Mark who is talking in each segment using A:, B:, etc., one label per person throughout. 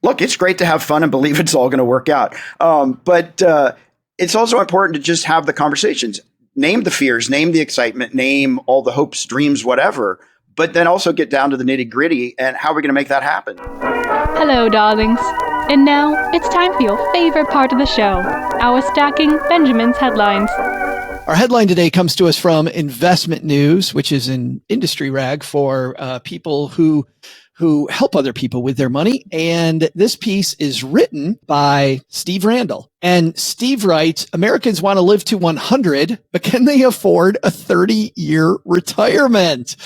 A: look, it's great to have fun and believe it's all going to work out. But it's also important to just have the conversations. Name the fears, name the excitement, name all the hopes, dreams, whatever, but then also get down to the nitty gritty and how are we going to make that happen?
B: Hello, darlings. And now it's time for your favorite part of the show, our Stacking Benjamin's headlines.
C: Our headline today comes to us from Investment News, which is an industry rag for people who help other people with their money. And this piece is written by Steve Randall. And Steve writes, Americans want to live to 100, but can they afford a 30-year retirement?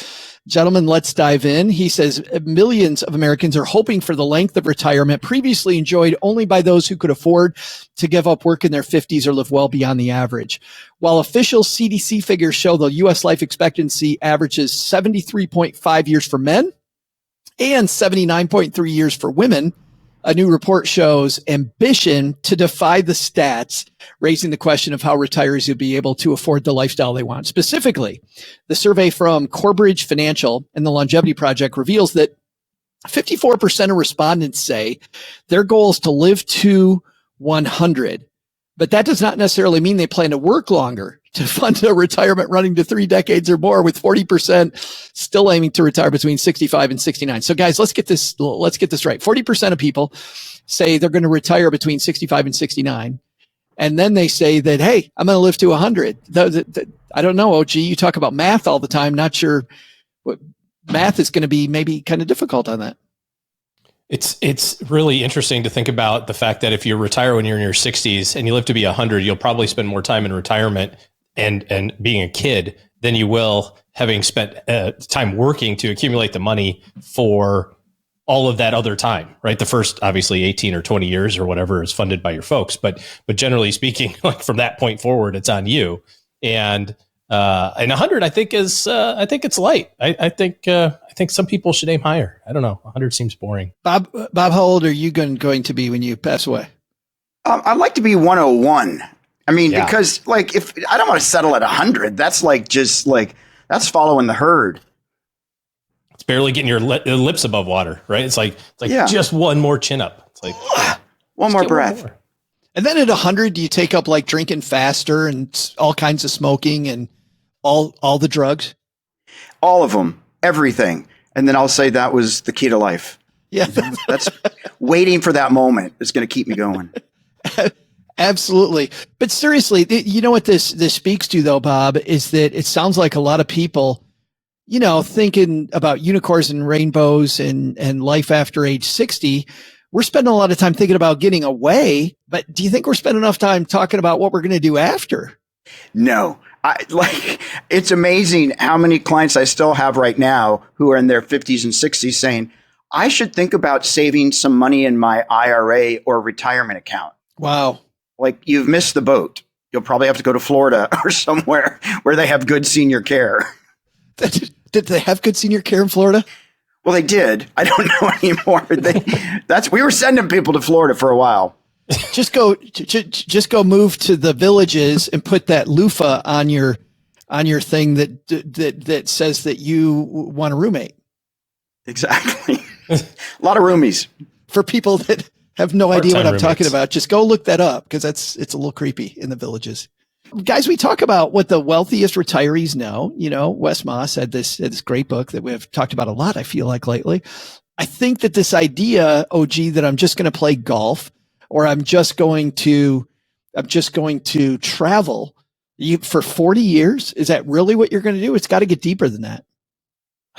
C: Gentlemen, let's dive in. He says millions of Americans are hoping for the length of retirement previously enjoyed only by those who could afford to give up work in their 50s or live well beyond the average. While official CDC figures show the U.S. life expectancy averages 73.5 years for men and 79.3 years for women, a new report shows ambition to defy the stats, raising the question of how retirees will be able to afford the lifestyle they want. Specifically, the survey from Corbridge Financial and the Longevity Project reveals that 54% of respondents say their goal is to live to 100. But that does not necessarily mean they plan to work longer to fund a retirement running to 3 decades or more, with 40% still aiming to retire between 65 and 69. So guys, let's get this right. 40% of people say they're going to retire between 65 and 69. And then they say that, hey, I'm going to live to 100. I don't know, OG, you talk about math all the time. Not sure what math is going to be, maybe kind of difficult on that.
D: It's really interesting to think about the fact that if you retire when you're in your 60s and you live to be 100, you'll probably spend more time in retirement and being a kid than you will having spent time working to accumulate the money for all of that other time, right? The first, obviously, 18 or 20 years or whatever is funded by your folks. But generally speaking, like from that point forward, it's on you. And 100, I think it's light. I think some people should aim higher. I don't know. 100 seems boring.
C: Bob, how old are you going to be when you pass away?
A: I'd like to be 101. I mean, because like, if I don't want to settle at 100, that's like, that's following the herd.
D: It's barely getting your lips above water, right? It's like just one more chin up. It's like
A: one more breath.
D: One more.
C: And then at 100, do you take up like drinking faster and all kinds of smoking and all the drugs?
A: All of them, everything. And then I'll say that was the key to life.
C: Yeah.
A: That's waiting for that moment is going to keep me going.
C: Absolutely. But seriously, you know what this speaks to though, Bob, is that it sounds like a lot of people, you know, thinking about unicorns and rainbows and life after age 60. We're spending a lot of time thinking about getting away, but do you think we're spending enough time talking about what we're going to do after?
A: No. It's amazing how many clients I still have right now who are in their 50s and 60s saying, I should think about saving some money in my IRA or retirement account.
C: Wow.
A: Like, you've missed the boat. You'll probably have to go to Florida or somewhere where they have good senior care.
C: Did they have good senior care in Florida?
A: Well, they did. I don't know anymore. We were sending people to Florida for a while.
C: Just go move to the villages and put that loofah on your thing that says that you want a roommate.
A: Exactly. A lot of roomies.
C: For people that have no idea what I'm
D: roommates.
C: talking about, just go look that up because it's a little creepy in the villages. Guys, we talk about what the wealthiest retirees know. You know, Wes Moss had this great book that we've talked about a lot, I feel like, lately. I think that this idea, OG, that I'm just going to play golf or I'm just going to travel for 40 years, is that really what you're going to do? It's got to get deeper than that.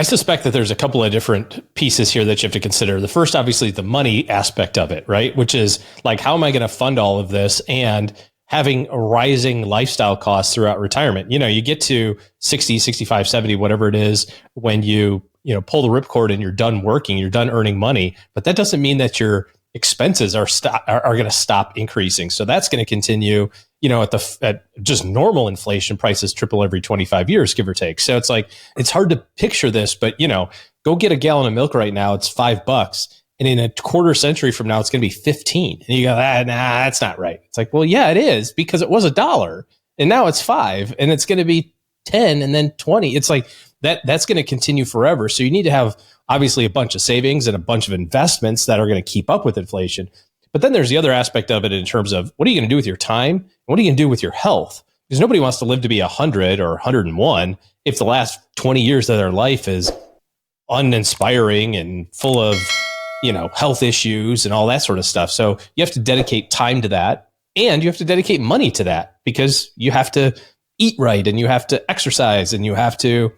D: I suspect that there's a couple of different pieces here that you have to consider. The first, obviously, the money aspect of it, right? Which is like, how am I going to fund all of this? And having rising lifestyle costs throughout retirement. You know, you get to 60, 65, 70, whatever it is, when you pull the ripcord and you're done working, you're done earning money, but that doesn't mean that your expenses are going to stop increasing. So that's going to continue, at just normal inflation. Prices triple every 25 years, give or take. So it's like, it's hard to picture this, but go get a gallon of milk right now. It's $5. And in a quarter century from now, it's going to be 15. And you go, nah, that's not right. It's like, well, yeah, it is, because it was $1 and now it's $5 and it's going to be 10 and then 20. It's like, that's going to continue forever. So you need to have obviously a bunch of savings and a bunch of investments that are going to keep up with inflation. But then there's the other aspect of it in terms of what are you going to do with your time? And what are you going to do with your health? Because nobody wants to live to be 100 or 101 if the last 20 years of their life is uninspiring and full of, health issues and all that sort of stuff. So you have to dedicate time to that, and you have to dedicate money to that, because you have to eat right and you have to exercise and you have to,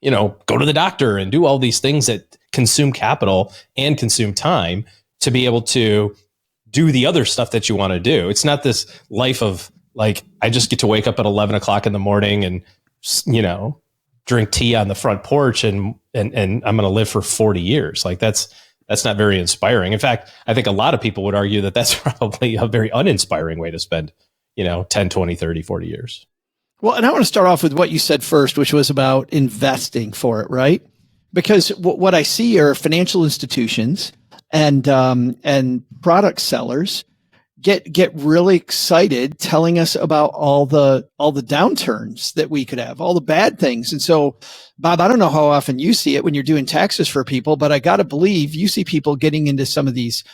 D: go to the doctor and do all these things that consume capital and consume time to be able to do the other stuff that you want to do. It's not this life of like, I just get to wake up at 11 o'clock in the morning and, drink tea on the front porch and I'm going to live for 40 years. Like that's not very inspiring. In fact, I think a lot of people would argue that that's probably a very uninspiring way to spend, 10, 20, 30, 40 years.
C: Well, and I want to start off with what you said first, which was about investing for it, right? Because what I see are financial institutions and product sellers get really excited telling us about all the downturns that we could have, all the bad things. And so, Bob, I don't know how often you see it when you're doing taxes for people, but I got to believe you see people getting into some of these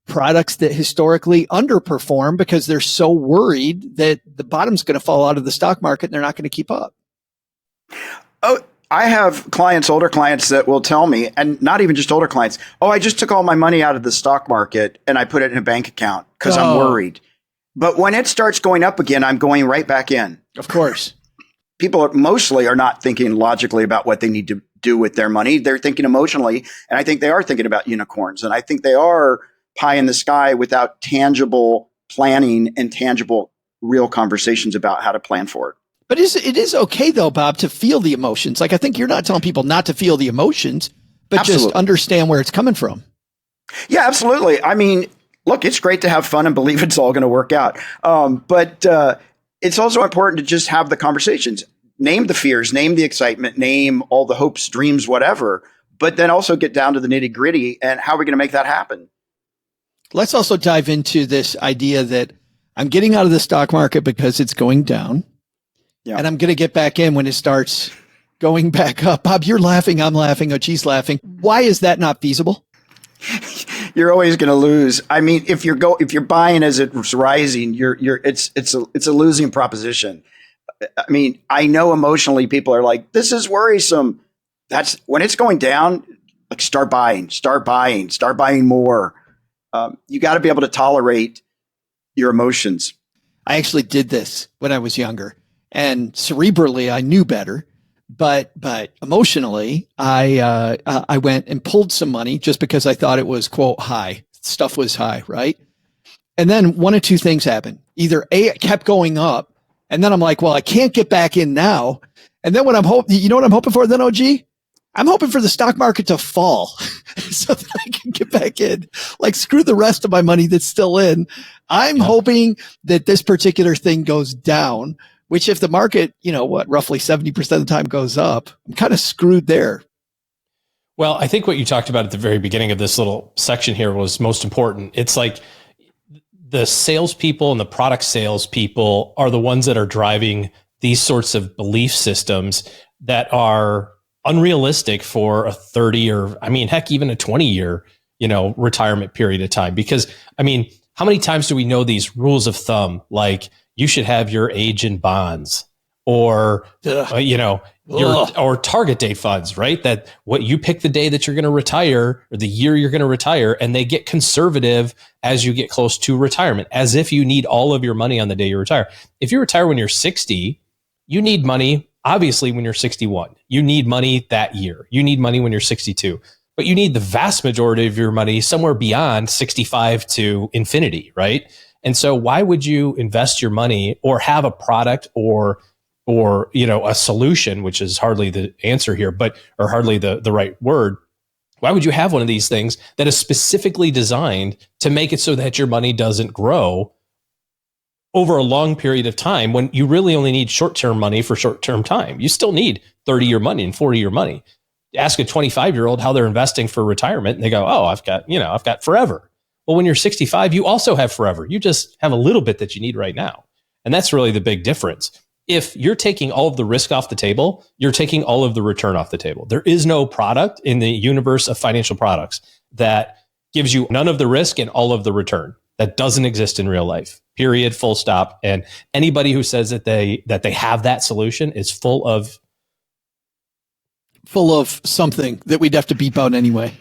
C: products that historically underperform because they're so worried that the bottom's going to fall out of the stock market and they're not going to keep up.
A: Oh, I have older clients that will tell me, and not even just older clients, I just took all my money out of the stock market and I put it in a bank account because I'm worried. But when it starts going up again, I'm going right back in.
C: Of course.
A: People mostly are not thinking logically about what they need to do with their money. They're thinking emotionally, and I think they are thinking about unicorns. And I think they are pie in the sky without tangible planning and tangible real conversations about how to plan for it.
C: But it is okay, though, Bob, to feel the emotions. Like, I think you're not telling people not to feel the emotions, but
A: Absolutely.
C: Just understand where it's coming from.
A: Yeah, absolutely. I mean, look, it's great to have fun and believe it's all going to work out. But it's also important to just have the conversations. Name the fears, name the excitement, name all the hopes, dreams, whatever, but then also get down to the nitty gritty and how are we going to make that happen?
C: Let's also dive into this idea that I'm getting out of the stock market because it's going down. Yeah. And I'm going to get back in when it starts going back up. Bob, you're laughing. I'm laughing. Ochi's laughing. Why is that not feasible?
A: You're always going to lose. I mean, if you're buying as it's rising, it's a losing proposition. I mean, I know emotionally people are like, this is worrisome. That's when it's going down. Like start buying more. You got to be able to tolerate your emotions.
C: I actually did this when I was younger. And cerebrally, I knew better, but emotionally, I went and pulled some money just because I thought it was, quote, high. Stuff was high, right? And then one of two things happened. Either A, it kept going up, and then I'm like, well, I can't get back in now. And then what you know what I'm hoping for then, OG? I'm hoping for the stock market to fall so that I can get back in. Like, screw the rest of my money that's still in. I'm hoping that this particular thing goes down. Which if the market, roughly 70% of the time goes up, I'm kind of screwed there.
D: Well, I think what you talked about at the very beginning of this little section here was most important. It's like the salespeople and the product salespeople are the ones that are driving these sorts of belief systems that are unrealistic for a 30 or, heck, even a 20-year, retirement period of time. Because, how many times do we know these rules of thumb, like, you should have your age in bonds or, or target date funds, right? That what you pick the day that you're going to retire or the year you're going to retire, and they get conservative as you get close to retirement, as if you need all of your money on the day you retire. If you retire when you're 60, you need money, obviously, when you're 61. You need money that year. You need money when you're 62. But you need the vast majority of your money somewhere beyond 65 to infinity, right? And so why would you invest your money or have a product or a solution, which is hardly the answer here, or hardly the right word. Why would you have one of these things that is specifically designed to make it so that your money doesn't grow over a long period of time when you really only need short-term money for short-term time? You still need 30-year money and 40-year money. Ask a 25-year-old how they're investing for retirement, and they go, I've got forever. Well, when you're 65, you also have forever. You just have a little bit that you need right now. And that's really the big difference. if you're taking all of the risk off the table, you're taking all of the return off the table. There is no product in the universe of financial products that gives you none of the risk and all of the return. That doesn't exist in real life. Period. Full stop. And anybody who says that they have that solution is full of
C: something that we'd have to beep out anyway.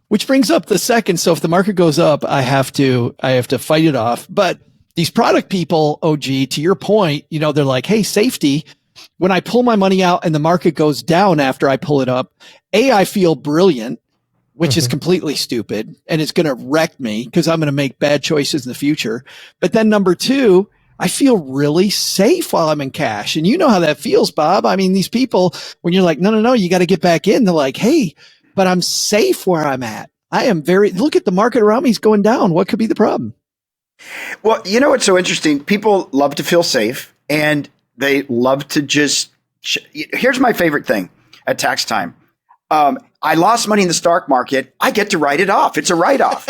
C: Which brings up the second. So if the market goes up, I have to fight it off. But these product people, OG, to your point, they're like, hey, safety. When I pull my money out and the market goes down after I pull it up, I feel brilliant, which is completely stupid, and it's going to wreck me because I'm going to make bad choices in the future. But then number two, I feel really safe while I'm in cash. And you know how that feels, Bob. I mean, these people, when you're like, no, you got to get back in. They're like, hey, but I'm safe where I'm at. Look at the market around me. It's going down. What could be the problem?
A: Well, what's so interesting? People love to feel safe, and they love to here's my favorite thing at tax time. I lost money in the stock market. I get to write it off. It's a write-off.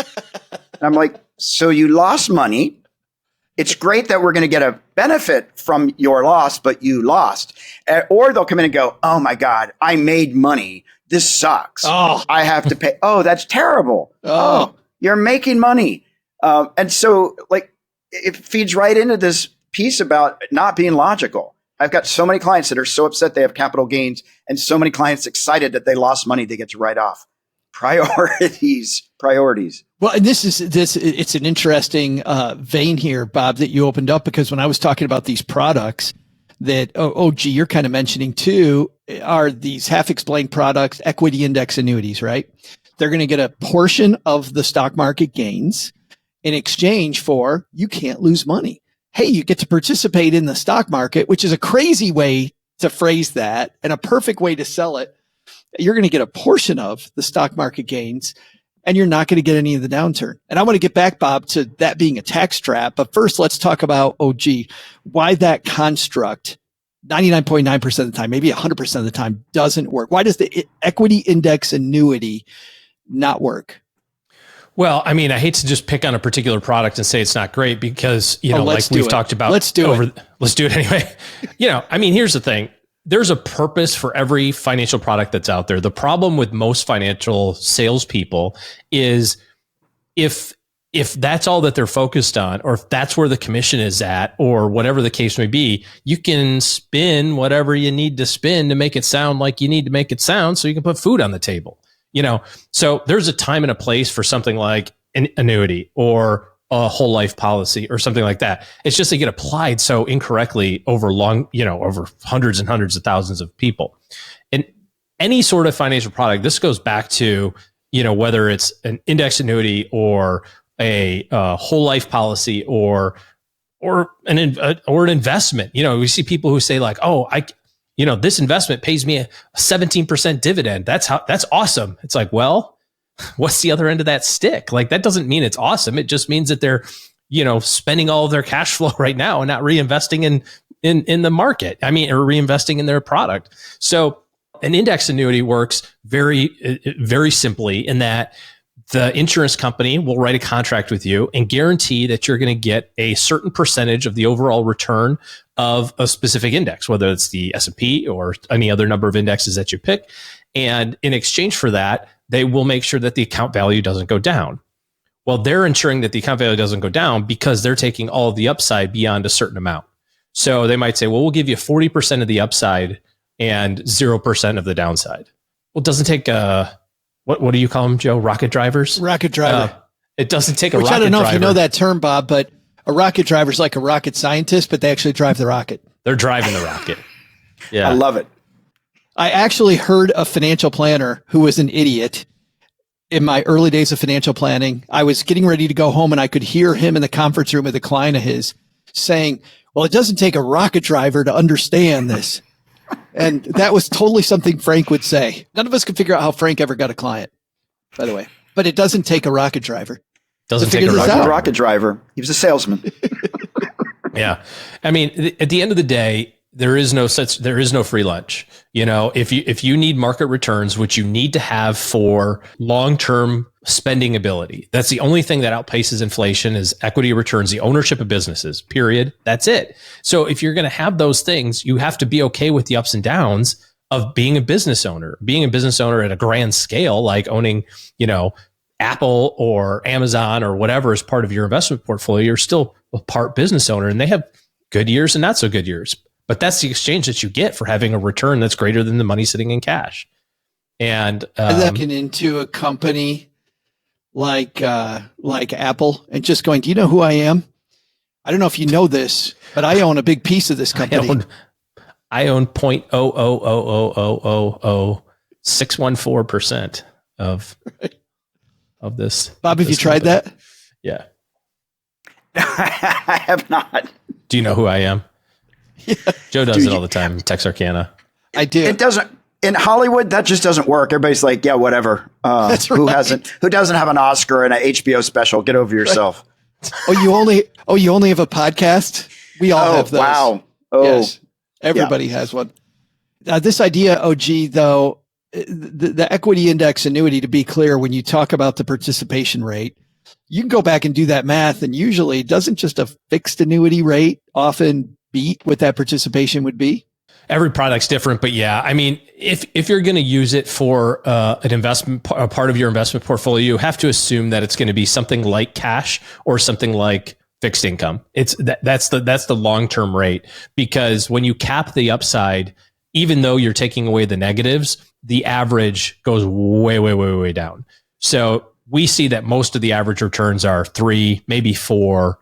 A: And I'm like, so you lost money. It's great that we're going to get a benefit from your loss, but you lost. Or they'll come in and go, oh my God, I made money. This sucks.
C: Oh.
A: I have to pay. Oh, that's terrible. Oh, you're making money. And so it feeds right into this piece about not being logical. I've got so many clients that are so upset they have capital gains, and so many clients excited that they lost money they get to write off. Priorities.
C: Well, and it's an interesting vein here, Bob, that you opened up, because when I was talking about these products that, you're kind of mentioning too, are these half-explained products, equity index annuities, right? They're going to get a portion of the stock market gains in exchange for you can't lose money. Hey, you get to participate in the stock market, which is a crazy way to phrase that and a perfect way to sell it. You're going to get a portion of the stock market gains, and you're not going to get any of the downturn. And I want to get back, Bob, to that being a tax trap. But first, let's talk about why that construct 99.9% of the time, maybe 100% of the time, doesn't work. Why does the equity index annuity not work?
D: Well, I mean, I hate to just pick on a particular product and say it's not great because, like we've talked about.
C: Let's do
D: it anyway. I mean, here's the thing. There's a purpose for every financial product that's out there. The problem with most financial salespeople is if that's all that they're focused on, or if that's where the commission is at, or whatever the case may be, you can spin whatever you need to spin to make it sound like you need to make it sound so you can put food on the table. So there's a time and a place for something like an annuity or a whole life policy or something like that. It's just they get applied so incorrectly over over hundreds and hundreds of thousands of people. And any sort of financial product, this goes back to, whether it's an index annuity or a whole life policy or an investment. We see people who say like, this investment pays me a 17% dividend. That's awesome. It's like, well, what's the other end of that stick? Like, that doesn't mean it's awesome. It just means that they're, spending all of their cash flow right now and not reinvesting in the market. I mean, or reinvesting in their product. So an index annuity works very, very simply in that the insurance company will write a contract with you and guarantee that you're going to get a certain percentage of the overall return of a specific index, whether it's the S&P or any other number of indexes that you pick. And in exchange for that, they will make sure that the account value doesn't go down. Well, they're ensuring that the account value doesn't go down because they're taking all of the upside beyond a certain amount. So they might say, well, we'll give you 40% of the upside and 0% of the downside. Well, it doesn't take what do you call them, Joe? Rocket drivers?
C: Rocket driver.
D: It doesn't take a rocket driver.
C: I don't know if you know that term, Bob, but a rocket driver is like a rocket scientist, but they actually drive the rocket.
D: They're driving the rocket. Yeah.
A: I love it.
C: I actually heard a financial planner who was an idiot in my early days of financial planning. I was getting ready to go home and I could hear him in the conference room with a client of his saying, well, it doesn't take a rocket driver to understand this. And that was totally something Frank would say. None of us could figure out how Frank ever got a client, by the way. But it doesn't take a rocket driver.
D: Doesn't take a
A: rocket driver. He was a salesman.
D: Yeah. I mean, at the end of the day, there is no free lunch. If you need market returns, which you need to have for long-term spending ability, that's the only thing that outpaces inflation is equity returns, the ownership of businesses, period. That's it. So if you're going to have those things, you have to be okay with the ups and downs of being a business owner at a grand scale, like owning, Apple or Amazon or whatever as part of your investment portfolio. You're still a part business owner, and they have good years and not so good years. But that's the exchange that you get for having a return that's greater than the money sitting in cash. And
C: looking into a company like Apple and just going, do you know who I am? I don't know if you know this, but I own a big piece of this company.
D: I own 0.000000614% of this.
C: Bob, have you tried that?
D: Yeah.
A: I have not.
D: Do you know who I am?
C: Yeah.
D: Joe does it all the time. Texarkana.
C: I do.
A: It doesn't in Hollywood. That just doesn't work. Everybody's like, yeah, whatever.
C: That's right.
A: Who doesn't have an Oscar and an HBO special? Get over yourself.
C: Right. You only have a podcast? We all have those.
A: Wow. Oh,
C: yes. Everybody has one. This idea, OG, though, the equity index annuity, to be clear, when you talk about the participation rate, you can go back and do that math, and usually doesn't just a fixed annuity rate often beat what that participation would be?
D: Every product's different, but yeah, I mean, if you're going to use it for an investment, a part of your investment portfolio, you have to assume that it's going to be something like cash or something like fixed income. That's the long-term rate, because when you cap the upside, even though you're taking away the negatives, the average goes way, way, way, way down. So we see that most of the average returns are 3, maybe 4%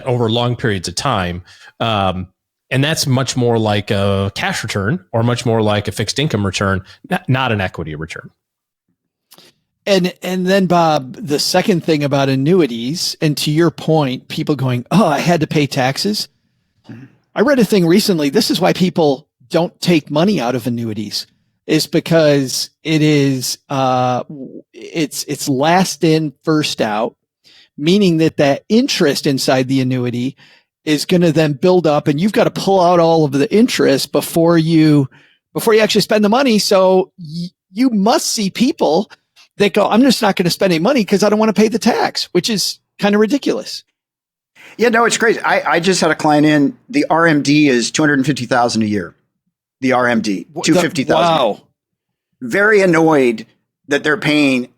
D: over long periods of time. And that's much more like a cash return or much more like a fixed income return, not an equity return.
C: And then, Bob, the second thing about annuities, and to your point, people going, oh, I had to pay taxes. I read a thing recently. This is why people don't take money out of annuities, is because it is, it's last in, first out, meaning that interest inside the annuity is going to then build up, and you've got to pull out all of the interest before you actually spend the money. So you must see people that go, I'm just not going to spend any money because I don't want to pay the tax, which is kind of ridiculous.
A: Yeah, no, it's crazy. I just had a client in. The RMD is $250,000 a year. The RMD, $250,000.
C: Wow.
A: Very annoyed that they're paying.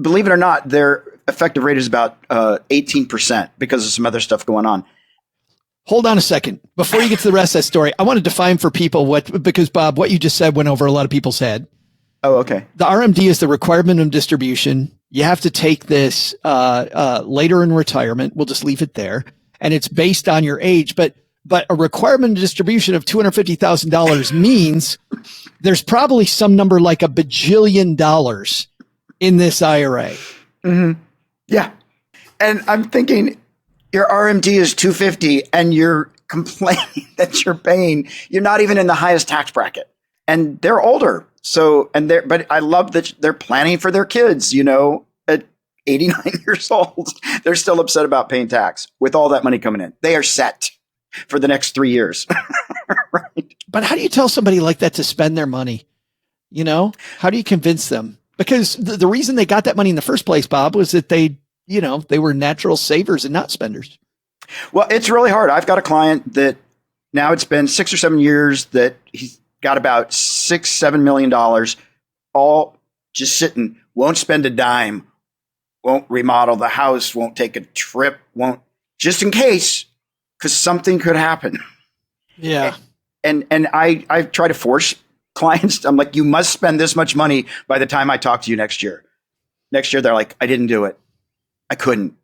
A: Believe it or not, their effective rate is about 18% because of some other stuff going on.
C: Hold on a second. Before you get to the rest of that story, I want to define for people because Bob, what you just said went over a lot of people's head.
A: Oh, okay.
C: The RMD is the required minimum distribution. You have to take this later in retirement. We'll just leave it there. And it's based on your age. But a required minimum distribution of $250,000 means there's probably some number like $1 bajillion in this IRA.
A: Mm-hmm. Yeah. And I'm thinking, your RMD is $250 and you're complaining that you're paying, you're not even in the highest tax bracket, and they're older. So, but I love that they're planning for their kids, at 89 years old, they're still upset about paying tax with all that money coming in. They are set for the next 3 years. Right.
C: But how do you tell somebody like that to spend their money? How do you convince them? Because the reason they got that money in the first place, Bob, was that they were natural savers and not spenders.
A: Well, it's really hard. I've got a client that now it's been 6 or 7 years that he's got about $6-7 million, all just sitting, won't spend a dime, won't remodel the house, won't take a trip, won't, just in case, because something could happen.
C: Yeah.
A: And I try to force clients. I'm like, you must spend this much money by the time I talk to you next year. Next year, they're like, I didn't do it. I couldn't.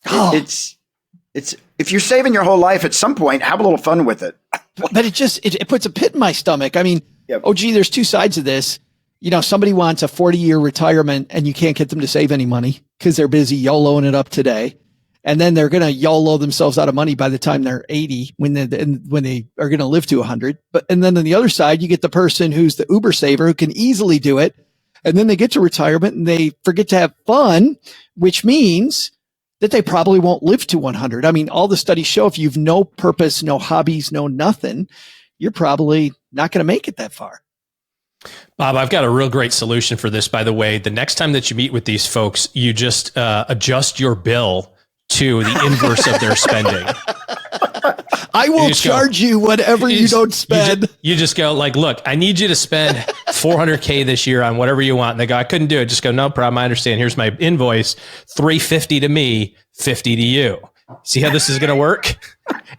C: Oh.
A: It's if you're saving your whole life, at some point, have a little fun with it.
C: But it puts a pit in my stomach. I mean,
A: Yep.
C: oh, gee, there's two sides of this. Somebody wants a 40-year retirement and you can't get them to save any money because they're busy YOLOing it up today. And then they're going to YOLO themselves out of money by the time they're 80 when they are going to live to 100. And then on the other side, you get the person who's the Uber saver who can easily do it. And then they get to retirement and they forget to have fun, which means that they probably won't live to 100. I mean, all the studies show if you've no purpose, no hobbies, no nothing, you're probably not going to make it that far.
D: Bob, I've got a real great solution for this, by the way. The next time that you meet with these folks, you just adjust your bill to the inverse of their spending.
C: I will charge you whatever you don't spend.
D: You just go like, look, I need you to spend $400K this year on whatever you want. And they go, I couldn't do it. Just go, no problem. I understand. Here's my invoice, $350 to me, $50 to you. See how this is going to work?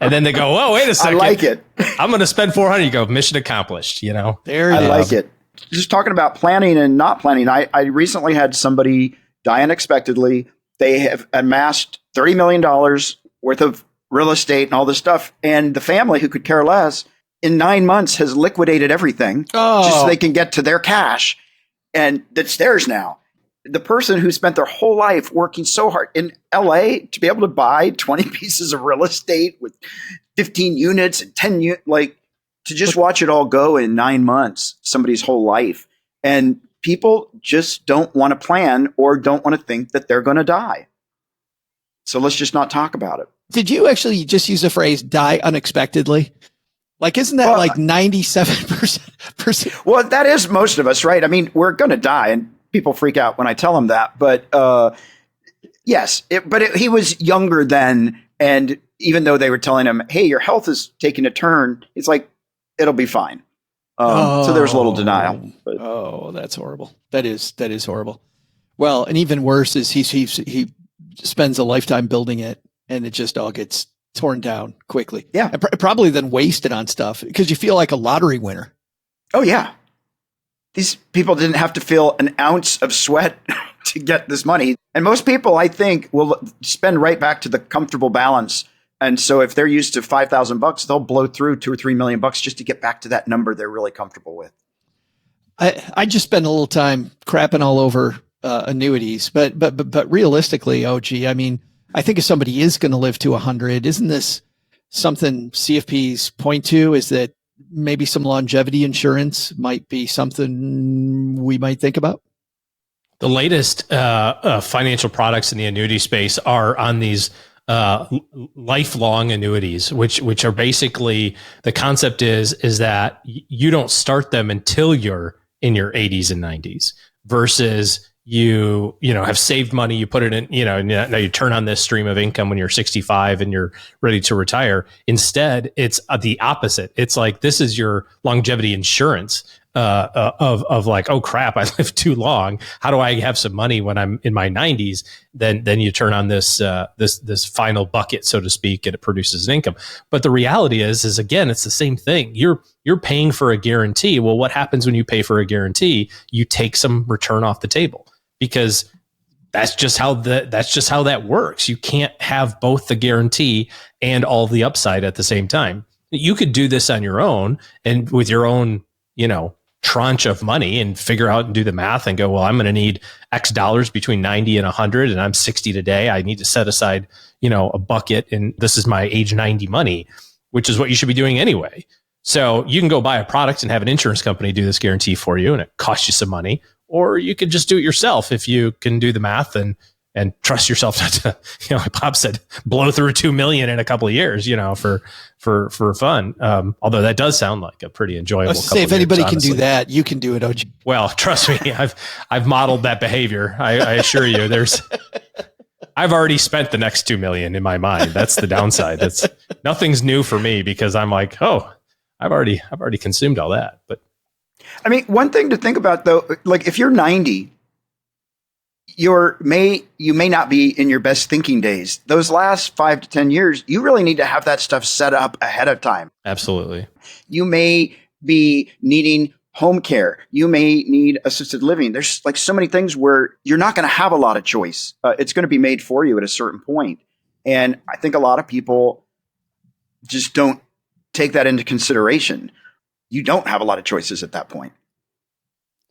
D: And then they go, oh, wait a second.
A: I like it.
D: I'm going to spend $400. You go, mission accomplished, you know?
C: There it is.
A: I like it. Just talking about planning and not planning. I recently had somebody die unexpectedly. They have amassed $30 million worth of real estate and all this stuff. And the family, who could care less, in 9 months has liquidated everything just so they can get to their cash. And that's theirs now. The person who spent their whole life working so hard in LA to be able to buy 20 pieces of real estate with 15 units and 10 units, like to just watch it all go in 9 months, somebody's whole life. And people just don't want to plan or don't want to think that they're going to die. So let's just not talk about it.
C: Did you actually just use the phrase die unexpectedly? Like, isn't that like 97%?
A: Well, that is most of us, right? I mean, we're going to die, and people freak out when I tell them that. But yes, he was younger then. And even though they were telling him, hey, your health is taking a turn, it's like, it'll be fine. So there's a little denial. But.
C: Oh, that's horrible. That is horrible. Well, and even worse is he spends a lifetime building it, and it just all gets torn down quickly.
A: Yeah.
C: And probably then wasted on stuff because you feel like a lottery winner.
A: Oh, yeah. These people didn't have to feel an ounce of sweat to get this money. And most people, I think, will spend right back to the comfortable balance. And so if they're used to $5,000, they'll blow through $2 or $3 million just to get back to that number they're really comfortable with.
C: I just spend a little time crapping all over annuities, but realistically, OG, I mean, I think if somebody is going to live to 100, isn't this something CFPs point to? Is that maybe some longevity insurance might be something we might think about?
D: The latest financial products in the annuity space are on these lifelong annuities, which are basically, the concept is that you don't start them until you're in your 80s and 90s versus you have saved money, you put it in, now you turn on this stream of income when you're 65 and you're ready to retire. Instead, it's the opposite. It's like, this is your longevity insurance of like, oh crap, I lived too long. How do I have some money when I'm in my 90s? Then you turn on this final bucket, so to speak, and it produces an income. But the reality is again, it's the same thing. You're paying for a guarantee. Well, what happens when you pay for a guarantee? You take some return off the table, because that's just how that works. You can't have both the guarantee and all the upside at the same time. You could do this on your own and with your own, tranche of money and figure out and do the math and go, well, I'm going to need X dollars between 90 and 100 and I'm 60 today. I need to set aside, a bucket, and this is my age 90 money, which is what you should be doing anyway. So you can go buy a product and have an insurance company do this guarantee for you, and it costs you some money, or you could just do it yourself if you can do the math and trust yourself not to, like Bob said, blow through 2 million in a couple of years, for fun. Although that does sound like a pretty enjoyable.
C: Say if anybody can do that, you can do it, OG.
D: Well, trust me, I've modeled that behavior. I assure you, I've already spent the next 2 million in my mind. That's the downside. Nothing's new for me because I'm like, oh, I've already consumed all that. But
A: I mean, one thing to think about though, like if you're 90, you may not be in your best thinking days. Those last 5 to 10 years, you really need to have that stuff set up ahead of time.
D: Absolutely.
A: You may be needing home care. You may need assisted living. There's like so many things where you're not going to have a lot of choice. It's going to be made for you at a certain point. And I think a lot of people just don't take that into consideration. You don't have a lot of choices at that point.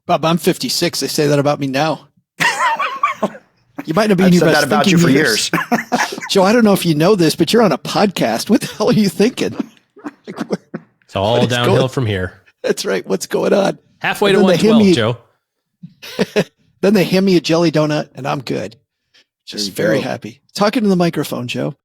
C: Bob, I'm 56. They say that about me now. You might not be
A: I've
C: in your
A: said
C: best
A: that about you for years.
C: Joe, I don't know if you know this, but you're on a podcast. What the hell are you thinking?
D: It's all downhill from here.
C: That's right. What's going on?
D: Halfway to 112, Joe.
C: Then they hand me a jelly donut and I'm good. Just very happy. Talking to the microphone, Joe.